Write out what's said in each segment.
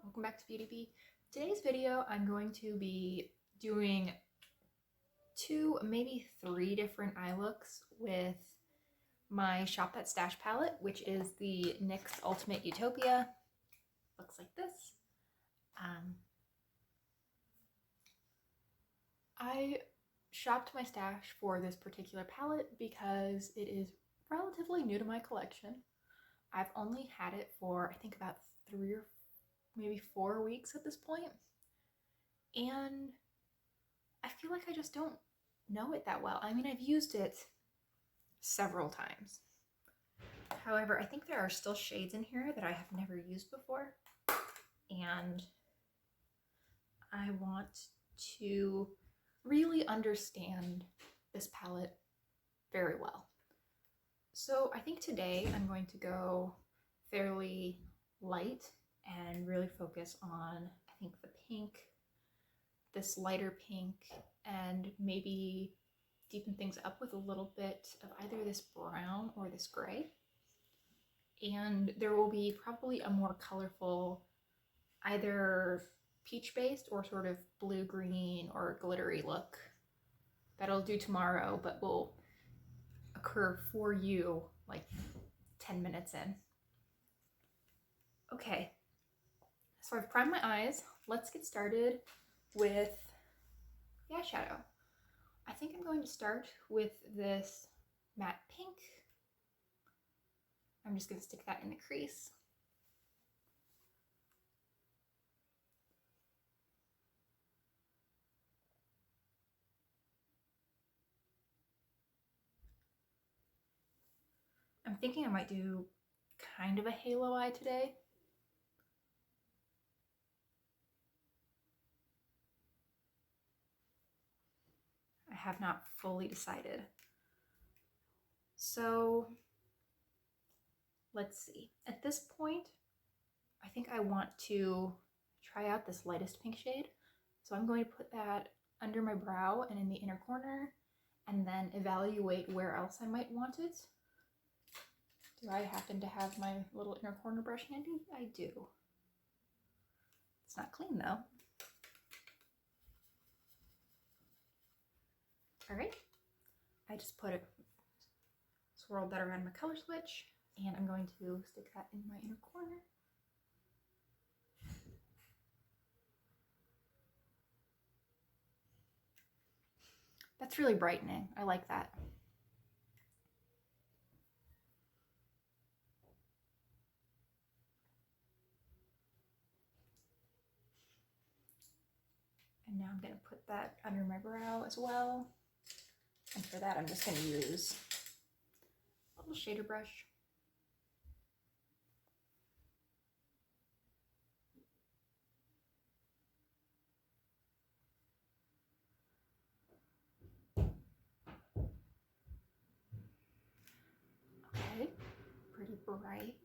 welcome back to Beauty Bee. Today's video I'm going to be doing 2, maybe 3 different eye looks with my Shop That Stash palette, which is the NYX Ultimate Utopia. Looks like this. I shopped my stash for this particular palette because it is relatively new to my collection. I've only had it for I think about 3 or maybe 4 weeks at this point, and I feel like I just don't know it that well. I mean, I've used it several times. However, I think there are still shades in here that I have never used before, and I want to really understand this palette very well. So I think today I'm going to go fairly light and really focus on, I think, the pink, this lighter pink, and maybe deepen things up with a little bit of either this brown or this gray. And there will be probably a more colorful, either peach-based or sort of blue-green or glittery look that'll do tomorrow, but will occur for you like 10 minutes in. Okay, so I've primed my eyes. Let's get started with the eyeshadow. I think I'm going to start with this matte pink. I'm just going to stick that in the crease. I'm thinking I might do kind of a halo eye today. I have not fully decided. So let's see. At this point, I think I want to try out this lightest pink shade. So I'm going to put that under my brow and in the inner corner, and then evaluate where else I might want it. Do I happen to have my little inner corner brush handy? I do. It's not clean though. All right, I just put it, swirled that around my color switch, and I'm going to stick that in my inner corner. That's really brightening. I like that. And now I'm going to put that under my brow as well. And for that, I'm just going to use a little shader brush. Okay, pretty bright.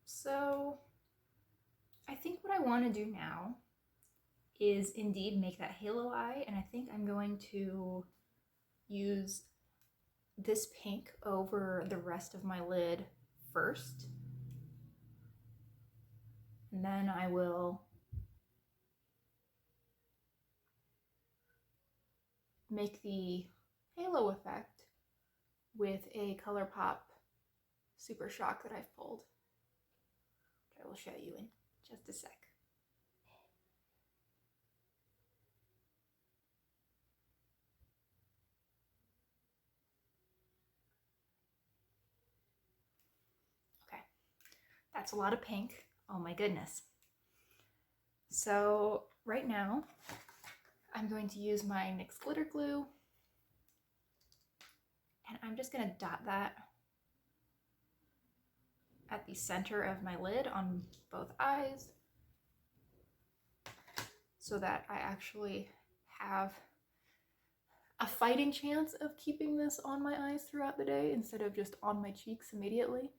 So I think what I want to do now is indeed make that halo eye, and I think I'm going to use this pink over the rest of my lid first, and then I will make the halo effect with a Colourpop Supershock that I've pulled, which I will show you in just a sec. That's a lot of pink. Oh my goodness. So right now, I'm going to use my NYX Glitter Glue, and I'm just going to dot that at the center of my lid on both eyes so that I actually have a fighting chance of keeping this on my eyes throughout the day instead of just on my cheeks immediately.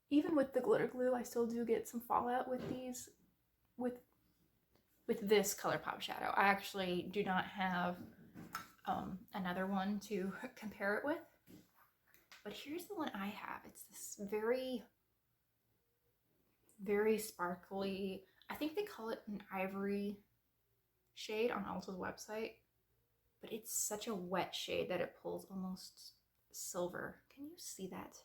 Even with the glitter glue, I still do get some fallout with these, with this Colourpop shadow. I actually do not have another one to compare it with, But here's the one I have. It's this very, very sparkly, I think they call it an ivory shade on Ulta's website, but it's such a wet shade that it pulls almost silver. Can you see that?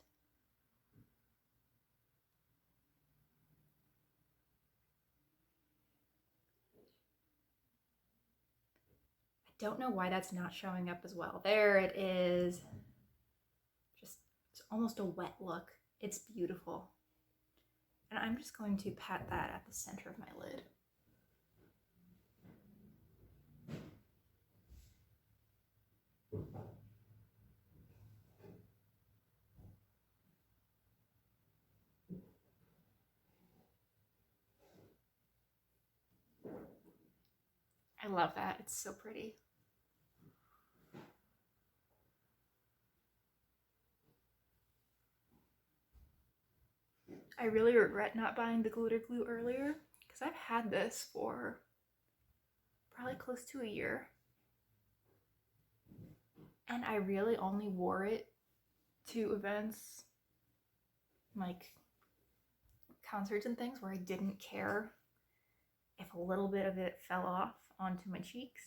I don't know why that's not showing up as well. There it is. Just, it's almost a wet look. It's beautiful. And I'm just going to pat that at the center of my lid. I love that. It's so pretty. I really regret not buying the glitter glue earlier because I've had this for probably close to a year. And I really only wore it to events like concerts and things where I didn't care if a little bit of it fell off onto my cheeks.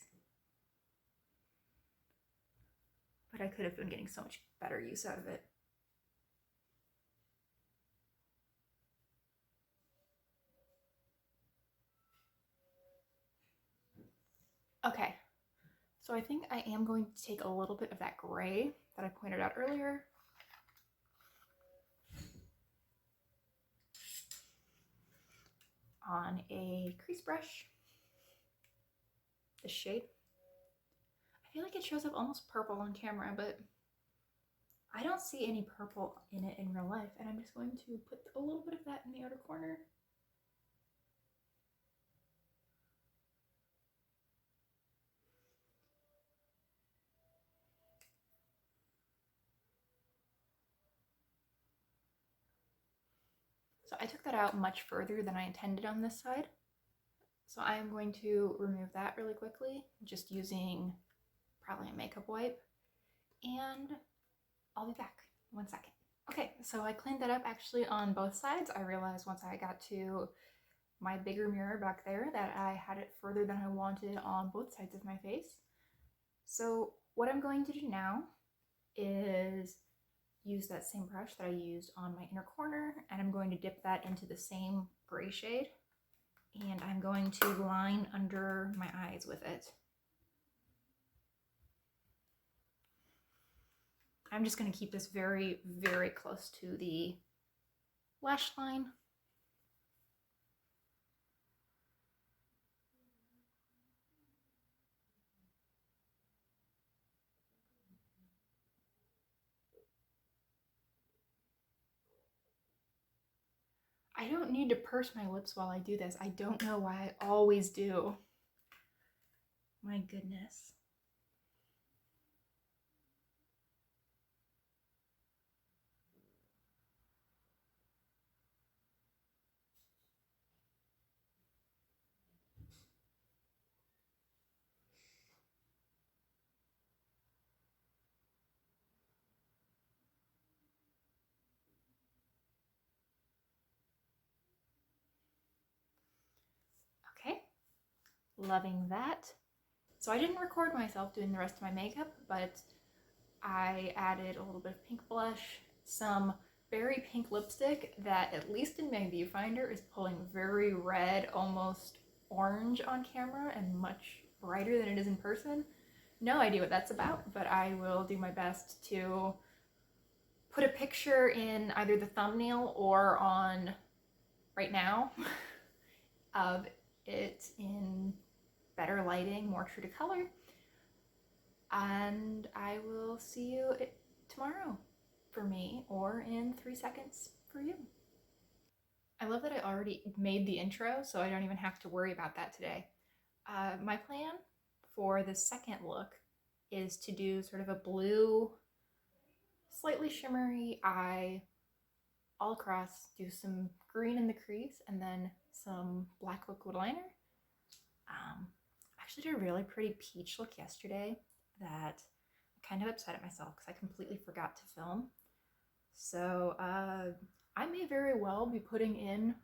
But I could have been getting so much better use out of it. Okay, so I think I am going to take a little bit of that gray that I pointed out earlier on a crease brush, this shade. I feel like it shows up almost purple on camera, but I don't see any purple in it in real life, and I'm just going to put a little bit of that in the outer corner. So I took that out much further than I intended on this side. So I am going to remove that really quickly, just using probably a makeup wipe, and I'll be back in 1 second. Okay, so I cleaned that up actually on both sides. I realized once I got to my bigger mirror back there that I had it further than I wanted on both sides of my face. So what I'm going to do now is use that same brush that I used on my inner corner, and I'm going to dip that into the same gray shade, and I'm going to line under my eyes with it. I'm just going to keep this very, very close to the lash line. I don't need to purse my lips while I do this. I don't know why I always do. My goodness. Okay, loving that. So I didn't record myself doing the rest of my makeup, but I added a little bit of pink blush, some berry pink lipstick that, at least in my viewfinder, is pulling very red, almost orange on camera and much brighter than it is in person. No idea what that's about, but I will do my best to put a picture in either the thumbnail or on right now of it in better lighting, more true to color. And I will see you tomorrow for me, or in 3 seconds for you. I love that I already made the intro, so I don't even have to worry about that today. My plan for the second look is to do sort of a blue, slightly shimmery eye all across, do some green in the crease, and then some black liquid liner. Actually did a really pretty peach look yesterday that I'm kind of upset at myself because I completely forgot to film. So I may very well be putting in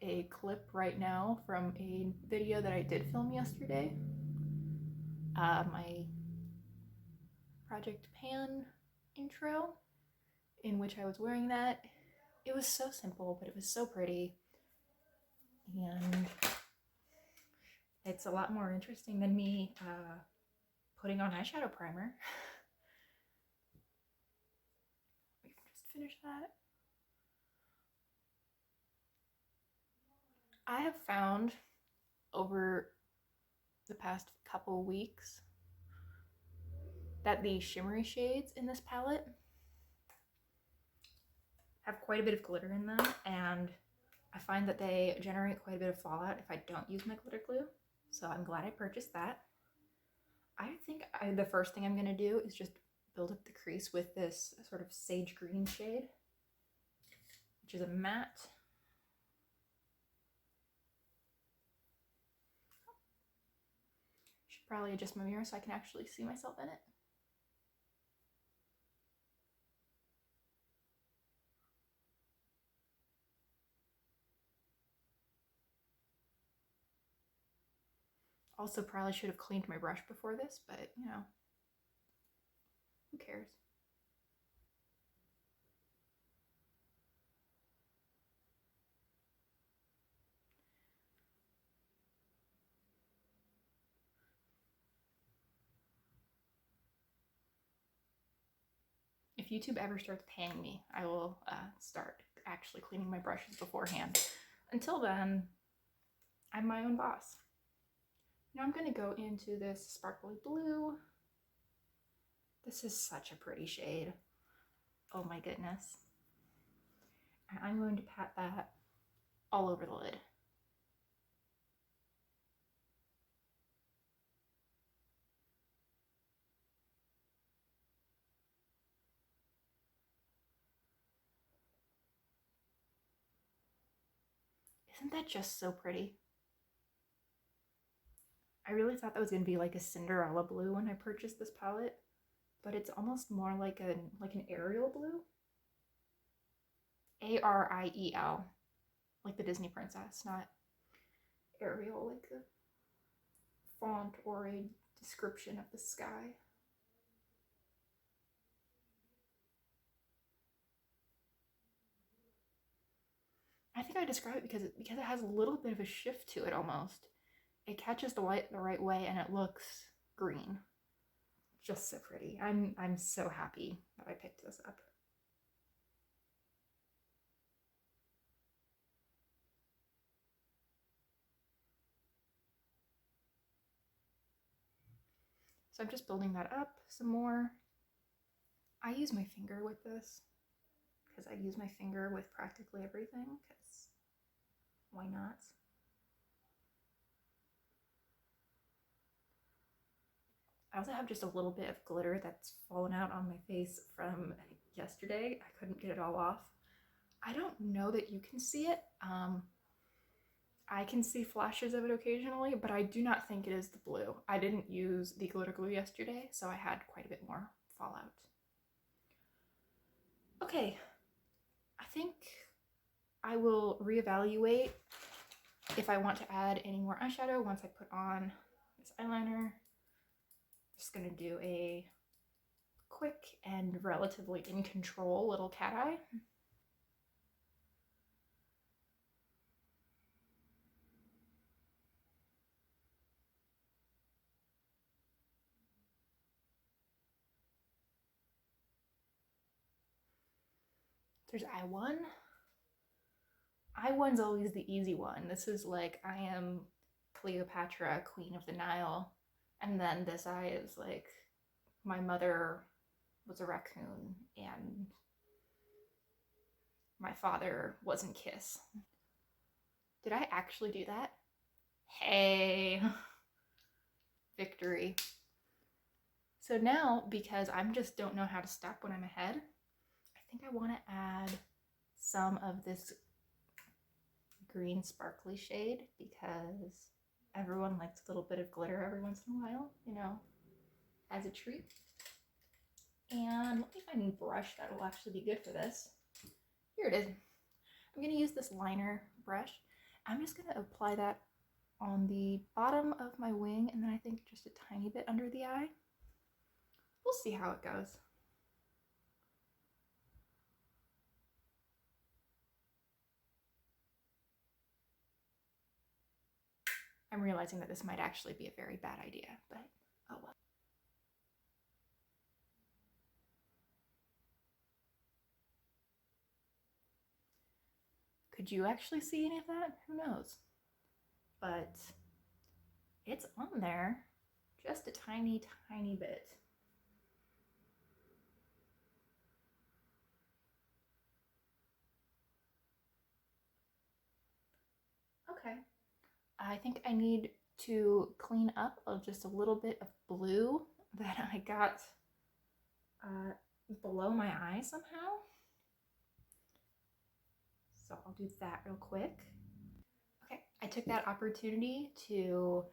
a clip right now from a video that I did film yesterday. My Project Pan intro, in which I was wearing that. It was so simple, but it was so pretty. And it's a lot more interesting than me putting on eyeshadow primer. We can just finish that. I have found over the past couple weeks that the shimmery shades in this palette have quite a bit of glitter in them, and I find that they generate quite a bit of fallout if I don't use my glitter glue, so I'm glad I purchased that. I think the first thing I'm going to do is just build up the crease with this sort of sage green shade, which is a matte. Should probably adjust my mirror so I can actually see myself in it. Also, probably should have cleaned my brush before this, but you know, who cares? If YouTube ever starts paying me, I will start actually cleaning my brushes beforehand. Until then, I'm my own boss. Now I'm going to go into this sparkly blue. This is such a pretty shade. Oh my goodness. And I'm going to pat that all over the lid. Isn't that just so pretty? I really thought that was going to be like a Cinderella blue when I purchased this palette, but it's almost more like an Ariel blue. Ariel, like the Disney princess, not Ariel like the font or a description of the sky. I think I describe it because it has a little bit of a shift to it almost. It catches the light the right way and it looks green. Just so pretty. I'm so happy that I picked this up. So I'm just building that up some more. I use my finger with this because I use my finger with practically everything, because why not? I also have just a little bit of glitter that's fallen out on my face from yesterday. I couldn't get it all off. I don't know that you can see it. I can see flashes of it occasionally, but I do not think it is the blue. I didn't use the glitter glue yesterday, so I had quite a bit more fallout. Okay, I think I will reevaluate if I want to add any more eyeshadow once I put on this eyeliner. Just gonna do a quick and relatively in control little cat eye. There's I1. I1's always the easy one. This is like, I am Cleopatra, Queen of the Nile. And then this eye is like, my mother was a raccoon and my father wasn't Kiss. Did I actually do that? Hey, victory. So now, because I just don't know how to stop when I'm ahead, I think I want to add some of this green sparkly shade because everyone likes a little bit of glitter every once in a while, you know, as a treat. And let me find a brush that will actually be good for this. here it is. I'm going to use this liner brush. I'm just going to apply that on the bottom of my wing, and then I think just a tiny bit under the eye. We'll see how it goes. I'm realizing that this might actually be a very bad idea, but oh well. Could you actually see any of that? Who knows? But it's on there just a tiny, tiny bit. Okay. I think I need to clean up just a little bit of blue that I got below my eye somehow. So I'll do that real quick. Okay, I took that opportunity to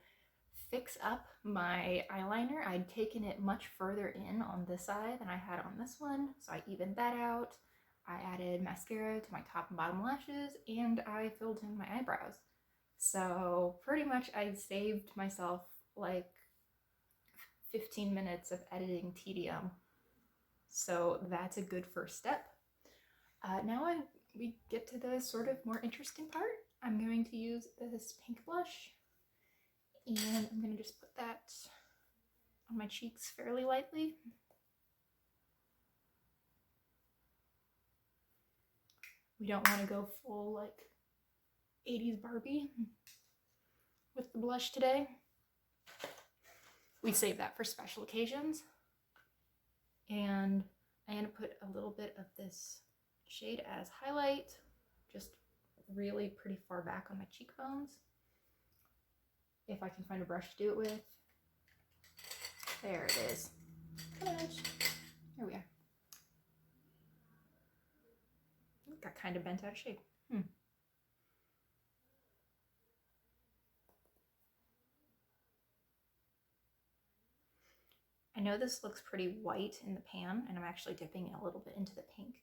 fix up my eyeliner. I'd taken it much further in on this side than I had on this one, so I evened that out. I added mascara to my top and bottom lashes, and I filled in my eyebrows. So pretty much I saved myself like 15 minutes of editing tedium. So that's a good first step. Now we get to the sort of more interesting part. I'm going to use this pink blush, and I'm going to just put that on my cheeks fairly lightly. We don't want to go full like 80s Barbie with the blush today. We save that for special occasions. And I'm going to put a little bit of this shade as highlight, just really pretty far back on my cheekbones. If I can find a brush to do it with. There it is. There we are. Got kind of bent out of shape. I know this looks pretty white in the pan, and I'm actually dipping a little bit into the pink,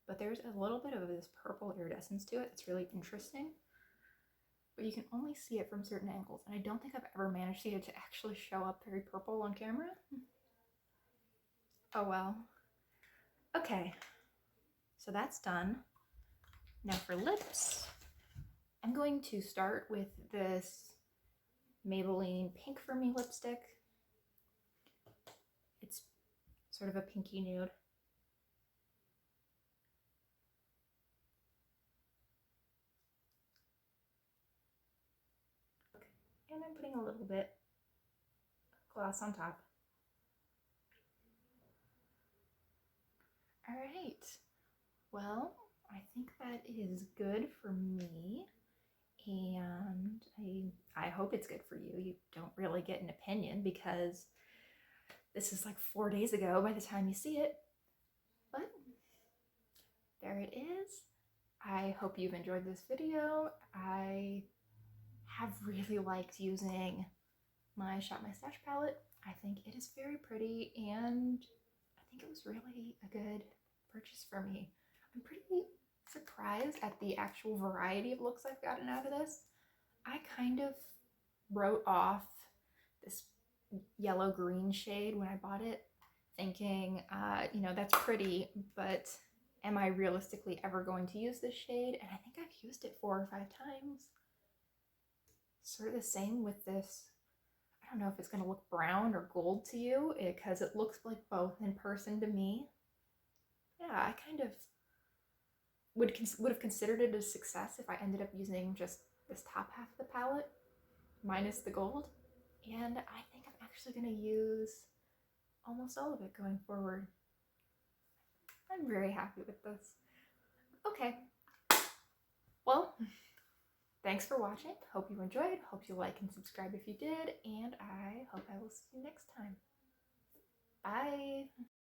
but there's a little bit of this purple iridescence to it that's really interesting, but you can only see it from certain angles, and I don't think I've ever managed to get it to actually show up very purple on camera. Oh well. Okay, so that's done. Now for lips, I'm going to start with this Maybelline Pink for Me lipstick. It's sort of a pinky nude. And I'm putting a little bit of gloss on top. All right, well, I think that is good for me, and I hope it's good for you. You don't really get an opinion because this is like 4 days ago by the time you see it, but there it is. I hope you've enjoyed this video. I have really liked using my Shop My Stash palette. I think it is very pretty, and I think it was really a good purchase for me. I'm pretty surprised at the actual variety of looks I've gotten out of this. I kind of wrote off this yellow-green shade when I bought it, thinking, you know, that's pretty, but am I realistically ever going to use this shade? And I think I've used it 4 or 5 times. Sort of the same with this. I don't know if it's going to look brown or gold to you, because it looks like both in person to me. Yeah, I kind of would have considered it a success if I ended up using just this top half of the palette, minus the gold. And I think I'm actually going to use almost all of it going forward. I'm very happy with this. Okay, well, thanks for watching. Hope you enjoyed. Hope you like and subscribe if you did. And I hope I will see you next time. Bye.